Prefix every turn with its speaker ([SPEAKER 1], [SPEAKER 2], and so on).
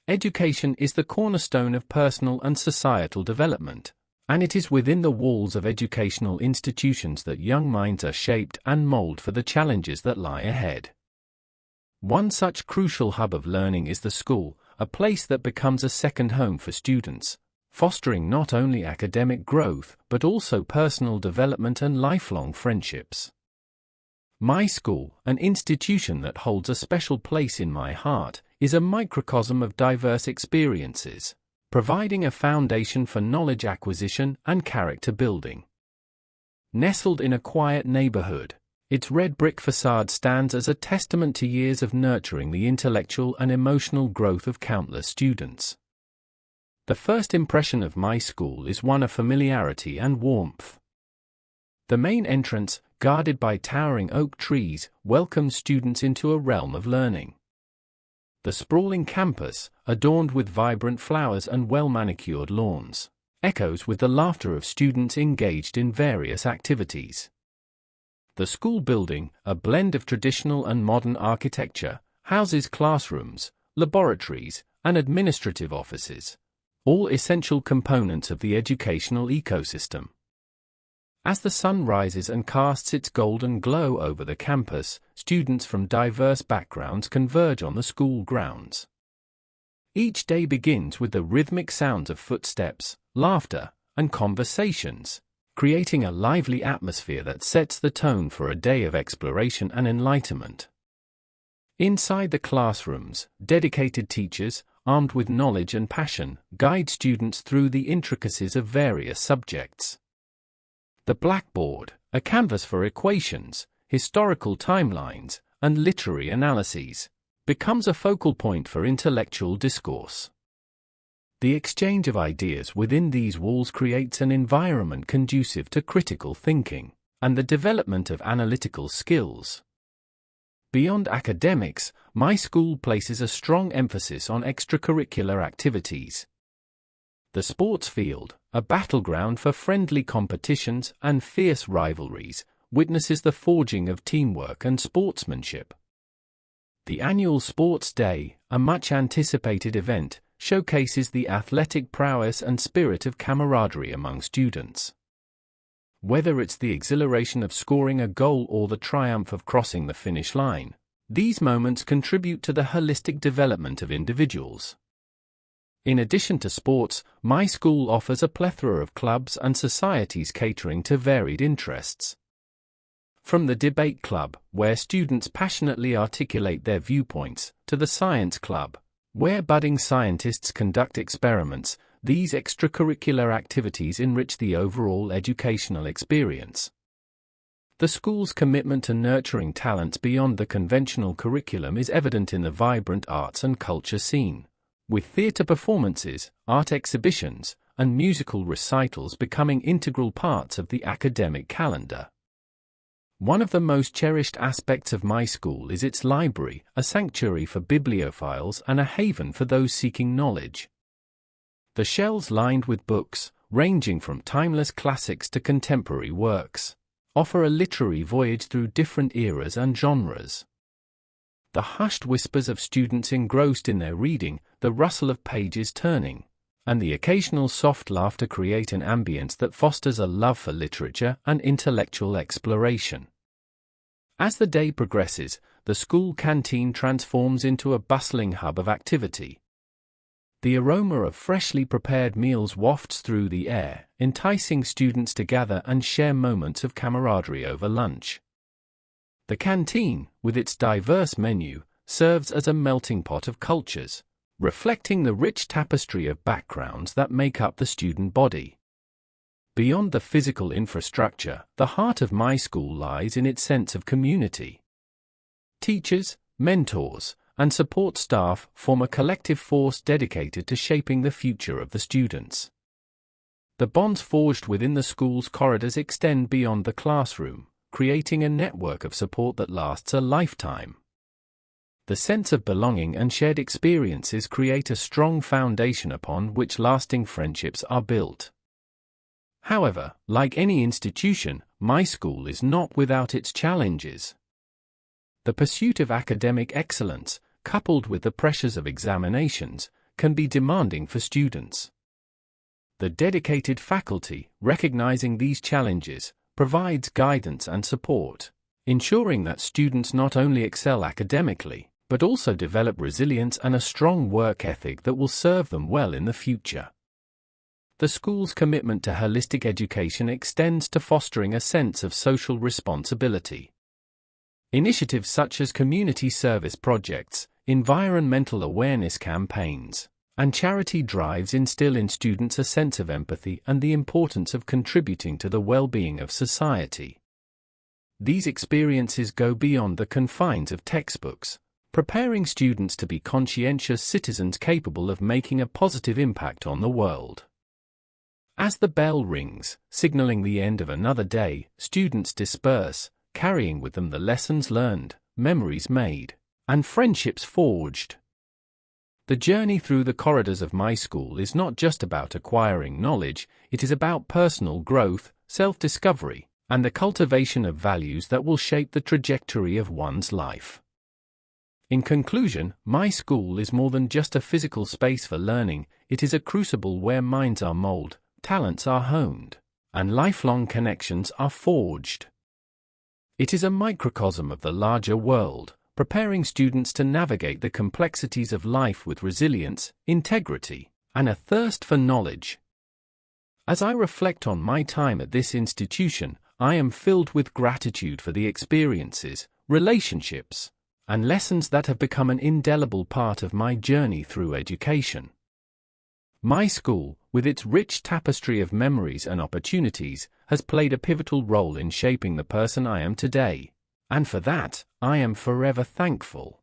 [SPEAKER 1] Education is the cornerstone of personal and societal development, and it is within the walls of educational institutions that young minds are shaped and molded for the challenges that lie ahead. One such crucial hub of learning is the school, a place that becomes a second home for students, fostering not only academic growth but also personal development and lifelong friendships. My school, an institution that holds a special place in my heart, is a microcosm of diverse experiences, providing a foundation for knowledge acquisition and character building. Nestled in a quiet neighborhood, its red brick facade stands as a testament to years of nurturing the intellectual and emotional growth of countless students. The first impression of my school is one of familiarity and warmth. The main entrance, guarded by towering oak trees, welcomes students into a realm of learning. The sprawling campus, adorned with vibrant flowers and well-manicured lawns, echoes with the laughter of students engaged in various activities. The school building, a blend of traditional and modern architecture, houses classrooms, laboratories, and administrative offices, all essential components of the educational ecosystem. As the sun rises and casts its golden glow over the campus, students from diverse backgrounds converge on the school grounds. Each day begins with the rhythmic sounds of footsteps, laughter, and conversations, creating a lively atmosphere that sets the tone for a day of exploration and enlightenment. Inside the classrooms, dedicated teachers, armed with knowledge and passion, guide students through the intricacies of various subjects. The blackboard, a canvas for equations, historical timelines, and literary analyses, becomes a focal point for intellectual discourse. The exchange of ideas within these walls creates an environment conducive to critical thinking and the development of analytical skills. Beyond academics, my school places a strong emphasis on extracurricular activities. The sports field, a battleground for friendly competitions and fierce rivalries, witnesses the forging of teamwork and sportsmanship. The annual Sports Day, a much-anticipated event, showcases the athletic prowess and spirit of camaraderie among students. Whether it's the exhilaration of scoring a goal or the triumph of crossing the finish line, these moments contribute to the holistic development of individuals. In addition to sports, my school offers a plethora of clubs and societies catering to varied interests. From the debate club, where students passionately articulate their viewpoints, to the science club, where budding scientists conduct experiments, these extracurricular activities enrich the overall educational experience. The school's commitment to nurturing talents beyond the conventional curriculum is evident in the vibrant arts and culture scene, with theatre performances, art exhibitions, and musical recitals becoming integral parts of the academic calendar. One of the most cherished aspects of my school is its library, a sanctuary for bibliophiles and a haven for those seeking knowledge. The shelves lined with books, ranging from timeless classics to contemporary works, offer a literary voyage through different eras and genres. The hushed whispers of students engrossed in their reading, the rustle of pages turning, and the occasional soft laughter create an ambience that fosters a love for literature and intellectual exploration. As the day progresses, the school canteen transforms into a bustling hub of activity. The aroma of freshly prepared meals wafts through the air, enticing students to gather and share moments of camaraderie over lunch. The canteen, with its diverse menu, serves as a melting pot of cultures, reflecting the rich tapestry of backgrounds that make up the student body. Beyond the physical infrastructure, the heart of my school lies in its sense of community. Teachers, mentors, and support staff form a collective force dedicated to shaping the future of the students. The bonds forged within the school's corridors extend beyond the classroom, creating a network of support that lasts a lifetime. The sense of belonging and shared experiences create a strong foundation upon which lasting friendships are built. However, like any institution, my school is not without its challenges. The pursuit of academic excellence, coupled with the pressures of examinations, can be demanding for students. The dedicated faculty, recognizing these challenges, provides guidance and support, ensuring that students not only excel academically, but also develop resilience and a strong work ethic that will serve them well in the future. The school's commitment to holistic education extends to fostering a sense of social responsibility. Initiatives such as community service projects, environmental awareness campaigns, and charity drives instill in students a sense of empathy and the importance of contributing to the well-being of society. These experiences go beyond the confines of textbooks, preparing students to be conscientious citizens capable of making a positive impact on the world. As the bell rings, signaling the end of another day, students disperse, carrying with them the lessons learned, memories made, and friendships forged. The journey through the corridors of my school is not just about acquiring knowledge, it is about personal growth, self-discovery, and the cultivation of values that will shape the trajectory of one's life. In conclusion, my school is more than just a physical space for learning, it is a crucible where minds are molded, talents are honed, and lifelong connections are forged. It is a microcosm of the larger world, preparing students to navigate the complexities of life with resilience, integrity, and a thirst for knowledge. As I reflect on my time at this institution, I am filled with gratitude for the experiences, relationships, and lessons that have become an indelible part of my journey through education. My school, with its rich tapestry of memories and opportunities, has played a pivotal role in shaping the person I am today, and for that, I am forever thankful.